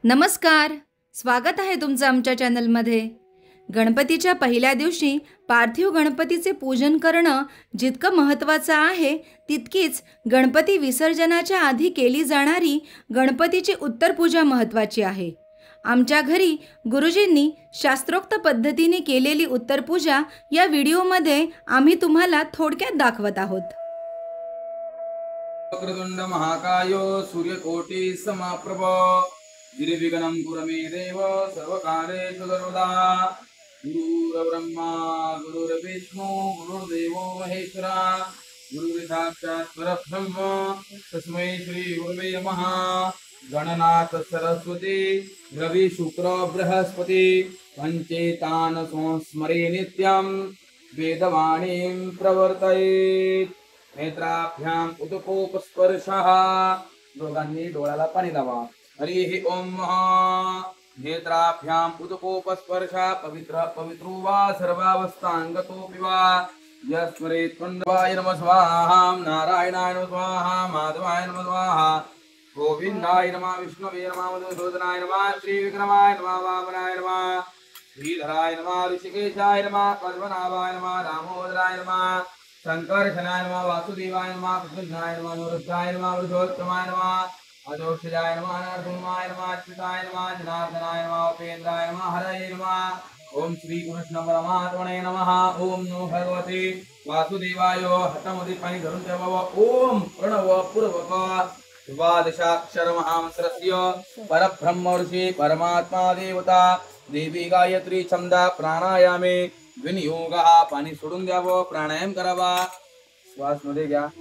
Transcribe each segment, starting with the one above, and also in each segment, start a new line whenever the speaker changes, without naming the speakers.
नमस्कार, स्वागत आहे तुमचं आमच्या चॅनलमध्ये. गणपतीच्या पहिल्या दिवशी पार्थिव गणपतीचे पूजन करणं जितकं महत्त्वाचं आहे, तितकीच गणपती विसर्जनाच्या आधी केली जाणारी गणपतीची उत्तरपूजा महत्त्वाची आहे. आमच्या घरी गुरुजींनी शास्त्रोक्त पद्धतीने केलेली उत्तरपूजा या व्हिडिओमध्ये आम्ही तुम्हाला थोडक्यात दाखवत आहोत.
वक्रतुंड महाकायो सूर्यकोटि समप्रभ निर्विघ्नं कुरु मे देव सर्वकार्येषु सर्वदा. गुरुर्ब्रह्मा गुरुर्विष्णु गुरुर्देवो महेश्वरा गुरुर्साक्षात् परब्रह्म तस्मै श्री गुरुवे नमः. गणनाथ सरस्वती रवि शुक्र बृहस्पति पंचेतान संस्मरे नित्यं वेदवाणीं प्रवर्तयेत्. नेत्राभ्याम उदकोपस्पर्शः. दोघांनी डोळ्याला पाणी लावा. हरिः ओम. नेत्राभ्याम उदकोपस्पर्शः पवित्र पवित्रो वा सर्वावस्थांगतोऽपि वा यस्मरेत् कुण्डवाय नमः स्वाहा. नारायणाय नमः स्वाहा. माधवाय नमः स्वाहा. गोविंदाय नमः. विष्णवे नमः. मधुसूदनाय नमः. श्रीविक्रमाय नमः. वामनाय नमः. श्रीधराय नमः. ऋषिकेशाय नमः. पद्मनाभाय नमः. दामोदराय नमः. शंकर्षणाय नमः. वासुदेवाय नमः. प्रद्युम्नाय नमः. अनुरुद्धाय नमः. वृषोत्तमाय नमः. अदोक्षजाय नमः. नरसिंहाय नमः. अच्युताय नमः. जनार्दनाय नमः. उपेन्द्राय नमः. हरये नमः. ओम श्री कृष्ण परमात्मने नमः. ओम नमो भगवते वासुदेवाय. हतमोदी पाणी धरून ठेवावा. ओम प्रणव पूर्वक द्वादशाक्षर महामंत्रस्य परब्रह्म ऋषि परमात्मा देवता देवी गायत्री छंदा प्राणायामे विनियोग. पाणी सोडून द्यावं. प्राणायाम करावा. श्वास मध्ये घ्या.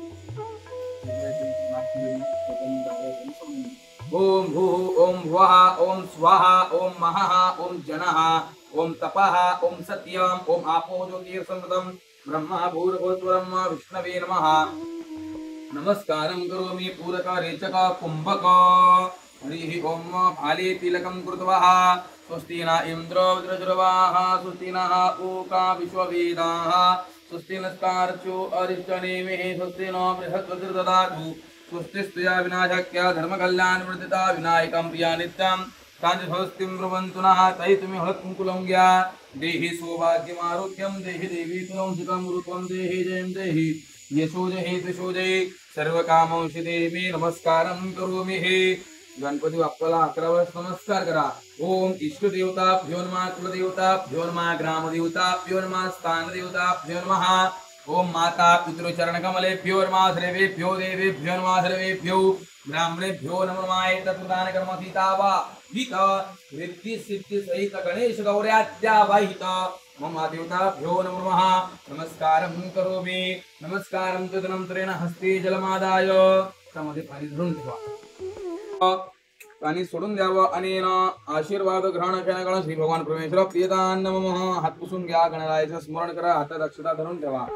ओम भूः ओम भुवः ओम स्वाहा ओम महः ओम जनः ओम तपः ओम सत्यम ओम आपो ज्योतिर्समृतं ब्रह्मा भूर्भुवस्वरं विष्णवे नमः. नमस्कारं करोमि पूरक रेचक कुंभक. हरिः ओम. फाले तिलकं कृत्वा स्वस्ति न इंद्रो वज्रजुर्वाः स्वस्ति नः ऊका विश्ववेदाः स्वस्ति नस्तार्चो अरिष्टनेमिः स्वस्ति नो बृहस्पतिर्दधातु स्वस्ति स्तुया विनाशक्य धर्मकल्याणवर्धिता विनायकं प्रिया नित्यं शान्तिस्वस्तिं ब्रुवन्तु नः. तै तुम्ही हळद कुंकुलं घ्या. देहि सौभाग्यमारोग्यं देहि देवी तुलं सुखं रूपं देहि जयं देहि यशो जय त्रिशो जय सर्वकामौषि देवी. नमस्कारं करोमि. गणपती बाप्पाला 11 वेळेस नमस्कार करा. ओम इष्टदेवताभ्यो नमः. कुलदेवताभ्यो नमः. ग्रामदेवताभ्यो नमः. स्थानदेवताभ्यो नमः. ओम माता पितृचरणकमलेभ्यो नमः. सर्वेभ्यो देवेभ्यो नमः. सर्वेभ्यो ब्राह्मणेभ्यो नमः. एतत्प्रदान कर्म सीतावा हित रिद्धि सिद्धि सहित गणेश गौर्याद्यावाहित मम देवताभ्यो नमः. नमस्कारं करोमि. नमस्कारं तदनंतरेण हस्ते जलमादाय त्यामध्ये पाणी धरून ठेवा. पाणी सोडून द्यावं. अनेन आशीर्वाद ग्रहण केल्याने श्री भगवान परमेश्वर प्रियतान नमः. हात पुसून घ्या. गणरायाचे स्मरण करा. हातात अक्षता धरून ठेवा.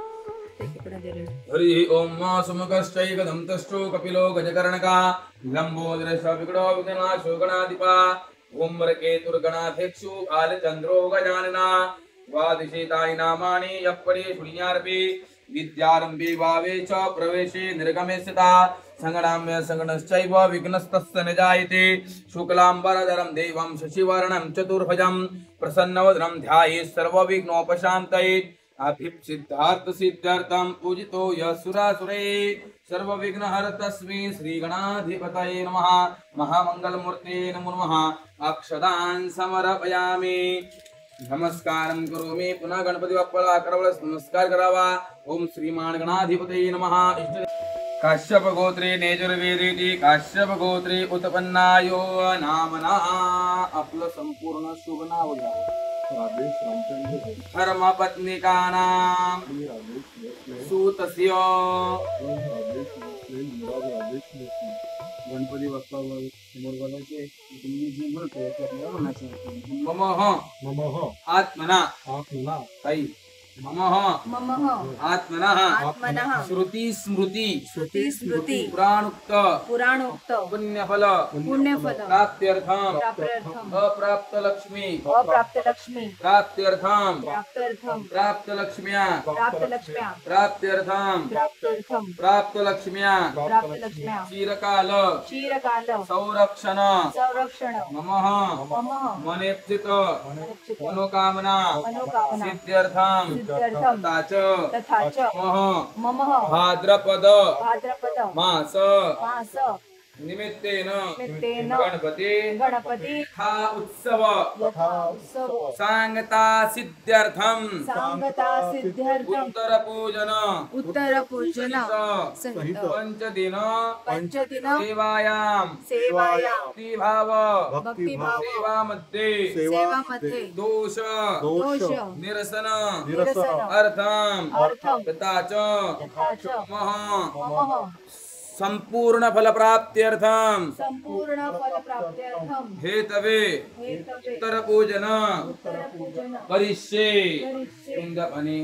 हरि ओम. सुमुखश्चैकदन्तश्चो कपिलो गजकर्णका लंबोदरश्च विकटो विघ्नाशो गणाधिपा ओमरकेतुर्गणाध्यक्षो कालचन्द्रो गजानना. द्वादशेतानि नामानि यप्पडे शून्यार्पे विद्यारम्भे भावे च प्रवेशे निर्गमे स्थिता संगणाम्य संगणश्चैव विघ्नस्तस्य न जायते. शुक्लाम्बरधरं देवं शशिवर्णं चतुर्भुजं प्रसन्नवदनं ध्यायेत् सर्वविघ्नोपशान्तये. अभिप्सिद्धार्थ सिद्धार्थं पूजितो यस्सुरासुरे सर्वविघ्नहर तस्मै श्रीगणाधिपतये नमः. महामंगलमूर्ते नमो नमः. अक्षदान् समर्पयामि. नमस्कारं करोमि. पुन्हा गणपती बाप्पाला 11 वेळेस नमस्कार करावा. ओम श्रीमान गणाधिपतये नमः. काश्यप गोत्रे नेजुर्वेदेति काश्यप गोत्रे उत्पन्नायो नामना. आपलं संपूर्ण शुभ नाव घ्या. धर्मपत्निकानां सूतस्य. गणपती बाप्पा समोर बघायचे. तुम्ही जी म्हणतो ते आपल्याला म्हणायचं. मम आत्मना आई ममः
ममः
आत्मनः
आत्मनः
श्रुति स्मृति
स्मृती
पुराणोक्त
पुराणोक्त
पुण्यफल
पुण्यफल
प्राप्त्यर्थम
प्राप्त्यर्थम
अप्राप्त लक्ष्मी
अप्राप्त लक्ष्मी
प्राप्त्यर्थम
प्राप्त्यर्थम
प्राप्त लक्ष्म्या
प्राप्त लक्ष्म्या
प्राप्त्यर्थम
प्राप्त्यर्थम
प्राप्त लक्ष्म्या
प्राप्त लक्ष्म्या
चिरकाल
क्षीरकाल
संरक्षण
संरक्षण
ममः
ममः
मनेप्सित
मनोकामना
मनोकामना
मनोकामना
सिद्ध्यर्थम
सिद्ध्यर्थम तथा च
मम
मम
भाद्रपद
भाद्रपद
मास
मास
निमित्तेन
निमित्तेन
गणपती हा उत्सव
यथा उत्सव
सांगता सिद्ध्यर्थम
सांगता सिद्ध्यर्थम
उत्तर पूजन
सहित
पंचदिन
पंचदिन
सेवायाम भक्तिभाव
सेवामध्ये
दोष निरसन
अर्थम
तथा च
मम
संपूर्ण फल प्राप्त्यर्थम
संपूर्ण फल प्राप्त्यर्थम
हेतवे उत्तर पूजन करिष्ये लिंगपने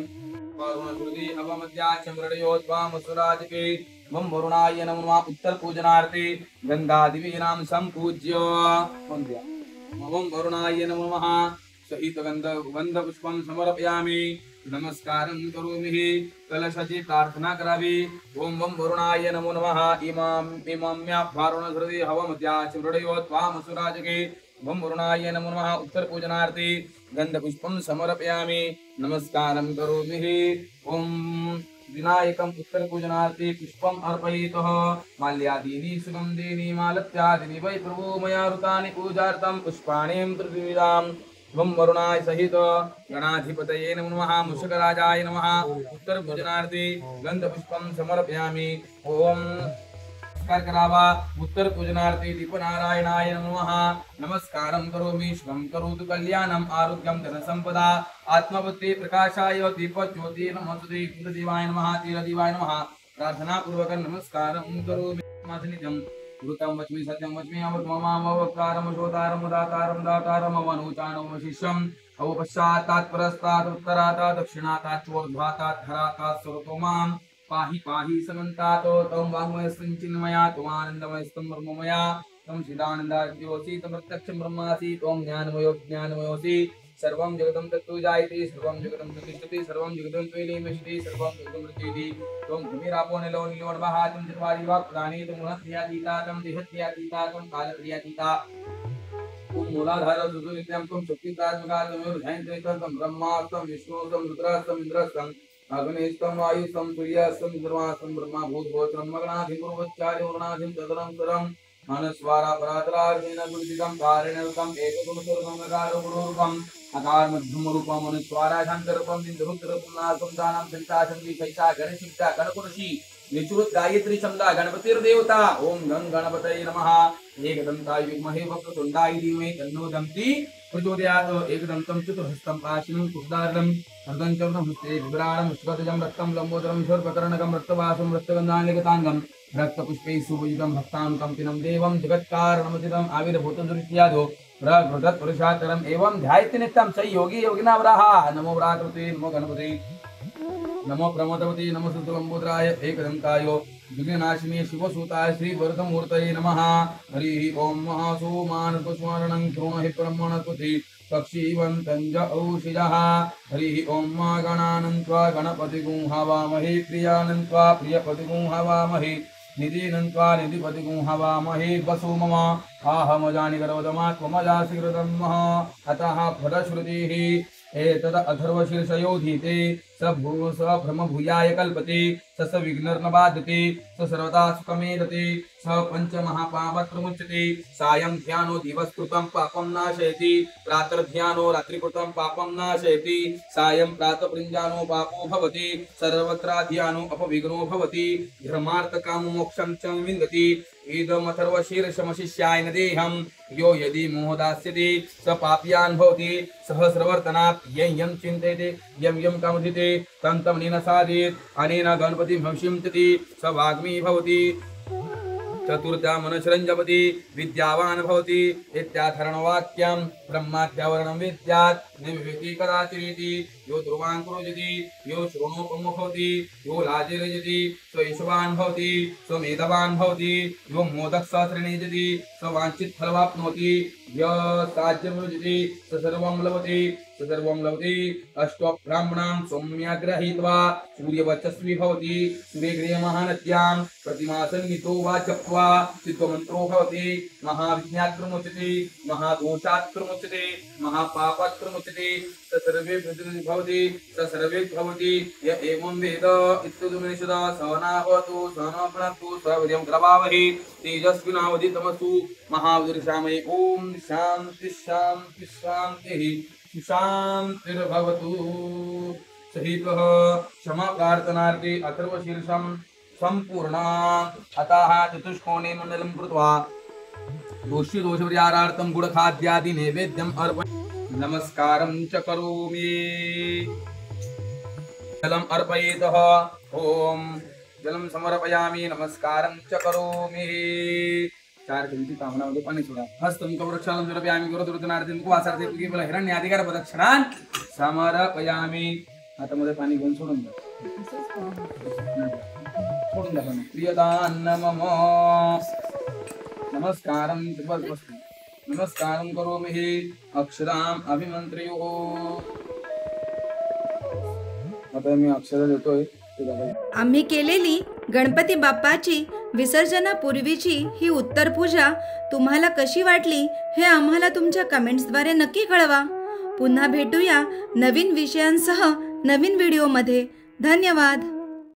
पार्वती अवमध्याचमृडयोद्वामसुराजके वं वरुणाय नमः उत्तर पूजनार्थे गंगादिवीनां संपूज्य वं वरुणाय नमः सहित गंध पुष्पं समर्पयामि नमस्कारं करोमि कलशाची प्रार्थना करावी ओम वं वरुणाय नमो नमः इमाम्या वारुणधृति हवमध्याचमृडयोद्वामसुराजके वं वरुणाय नमो नमः उत्तर पूजनार्थे गंधपुष्पं समर्पयामि नमस्कारं करोमि ओम विनायकम् उत्तर पूजनार्थे पुष्पम् अर्पयितुः माल्यादीनि सुगन्धीनि मालत्यादीनि वै प्रभो मया ऋतानि पूजार्थं पुष्पाणि पृथिवीराम् वं वरुणाय सहित गणाधिपतये नमो नमः मुषकराजाय नमः उत्तर पूजनार्थे गंधपुष्पं समर्पयामि ओम नमस्कार करावा उत्तर पूजनार्थे दीपनारायणाय नमः नमस्कारं करोमि शुभं करोतु कल्याणम् आरोग्यं धनसंपदा आत्मबुद्धि प्रकाशाय दीपज्योति नमस्ते कुलदेवाय नमः तीरदेवाय नमः प्रार्थना पूर्वक नमस्कारं करोमि माधनिजं भूतं वच्मि सत्यं वच्मि अमृतममामवकारं शोतारं दातारं दातारं अवनूचानं शिष्यम् अवपश्चात् परस्तात् उत्तरात् दक्षिणात् चोर्ध्वात् धरात् सर्वतो मां पाहि पाहि समन्तात् तं वाङ्मयस्तं चिन्मया त्वमानन्दमयस्तं ब्रह्ममया तं चिदानन्दाद्योऽसि तं प्रत्यक्षं ब्रह्मासि त्वं ज्ञानमयोऽसि सर्वं जगतं तत्तु जायते सर्वं जगतं प्रतिष्ठते सर्वं जगतं त्वयि सर्वं जगतं रचयति त्वं भूमिरापो निलो निलोर्वः तं चत्वारि वाक्प्राणि तं महत्यातीता तं देहत्यातीता तं कालक्रियातीता मूलाधार सुनित्यं त्वं शक्तितात्मका त्वमेवं ब्रह्मा तं विष्णु तं रुद्र तं इन्द्र तं अग्निस्तं वायुस्तं सूर्यस्तं चन्द्रमास्तं ब्रह्मा भूतभोत्रं मगनाधिं पूर्वोच्चार्य वर्णाधिं तदनन्तरं मानस्वारा परातरार्जेन गुणितं कारणरूपम् एकगुणस्वरूपम् अकार मध्यम रूपम् अनुस्वारा शान्तरूपम् बिन्दुरुद्ररूपम् नासं दानं सन्तासं विशैषा गणशिक्षा गणपुरुषी निचुरुत गायत्री छंदा गणपतिर्देवता ओम गं गणपतये नमः एकदंताय विद्महे वक्रतुंडाय धीमहि तन्नो दन्ति प्रचोदयात् एकदन्तं चतुर्हस्तं पाशिनं कुदारं अर्धं चौर्णं हस्ते विभ्राणं मुष्करजं रक्तं लंबोदरं शूर्पकर्णकं रक्तवासं रक्तगन्धानिकताङ्गं रक्तपुष्पैः सुपूजितं भक्तानुकं पिनं देवं जगत्कारणमचितम् आविर्भूतदुरित्यादो प्रभृतत्पुरुषाकरम् एवं ध्यायति नित्यं स योगी योगिनावराः नमो व्राकृते नमो गणपते नमो प्रमोदवती नमो सुतलंबोद्राय एकदंताय विघ्ननाशिनी शिवसूताय श्री वरदमूर्तये नमः हरि ओम महासोमानपुष्मारणं कृणहि ब्रह्मणस्पति पक्षीवन्तं च औषिजः हरि ओम गणानन्त्वा गणपतिगुं हवामहे प्रियानन्त्वा प्रियपतिगुं हवामहे निधिनन्त्वा निधिपतिगुं हवामहे वसु मम आहमजानि गर्वदमात्मजासि कृतं मह अतः फलश्रुतिः एतद अथर्वशीर्षयोधीते स ब्रह्मभूयाय कल्पते स विघ्नर्न बाधते स सर्वदा सुखमेदते स पंचमहापापत्रमुच्यते सायं ध्यानो दिवस्कृतं पापं नाशयति प्रातर्ध्यानो रात्रिकृतं पापं नाशयति सायं प्रातःप्रिञ्जानो पापो भवति सर्वत्र ध्यानो अपविघ्नो भवति धर्मार्थकामो मोक्षं च विन्दति इदमथर्वशीर्षमशिष्याय न देहं यो यदि मोहदास्यति स पाप्यान् भवति सहस्रवर्तनात् यं चिन्तयते यं कामधिते तं तं निनसादेत् अनेन गणपतिं हंसिंचति स वाग्मी भवति चतुर्थ्या मनुष्यरञ्जपति विद्यावान् भवति इत्याथरणवाक्यं ब्रह्माद्यावरणं विद्यात् निविवेति कदाचिदिति यो ध्रुवान् कुरुजति यो श्रोणोपमो भवति यो लाजिरजति स ईशवान् भवति स मेधवान् भवति यो मोदक सहस्रणीजति स वाञ्छित फलवाप्नोति य साज्यमुजति स सर्वं लभते स सर्वं लभते अष्टौ ब्राह्मणां सौम्याग्रहीत्वा सूर्यवर्चस्वी भवति सूर्यगृहमहानद्यां प्रतिमासन्नितो वा जप्त्वा सिद्धमन्त्रो भवति महाविज्ञात् महादोषात् प्रमुच्यते महापापात् प्रमुच्यते स सर्वे भवति स सर्वे भवति य एवं वेद इत्युपनिषद सहनावतु सहनावतु सवीर्यं करवावहै तेजस्विनावधीतमस्तु महावीर्यशामये ओम शांति शांति शांतिः शांतिर्भवतु सहितः क्षमा प्रार्थनार्थे अथर्वशीर्षं संपूर्णा अतः चतुष्कोणे मण्डलं कृत्वा दोषपरिहारार्थं गुडखाद्यादि नैवेद्यम् अर्पयामि नमस्कारं च करोमि जलम् अर्पयेतः ओम जलम समर्पयामि नमस्कारं च करोमि 4 चमचे तांबडामध्ये पाणी सोडा हस्तं कवरक्षालं समर्पयामि गुरुदुर्दनार्थं कुवासार्थे पुगीबल हिरण्याधिकार प्रदक्षिणान् समर्पयामि हातामध्ये पाणी घेऊन सोडून द्या प्रियदान मम नमस्कारं त्रिपदवस्तु नमस्कारं करोमि हि अक्षराम् अभिमन्त्रयो आता मी अक्षर देतोय
आम्ही केलेली गणपती बाप्पाची विसर्जनापूर्वीची ही उत्तर पूजा तुम्हाला कशी वाटली हे आम्हाला तुमच्या कमेंट्सद्वारे नक्की कळवा। पुन्हा भेटूया नवीन विषयांसह नवीन व्हिडिओमध्ये। धन्यवाद।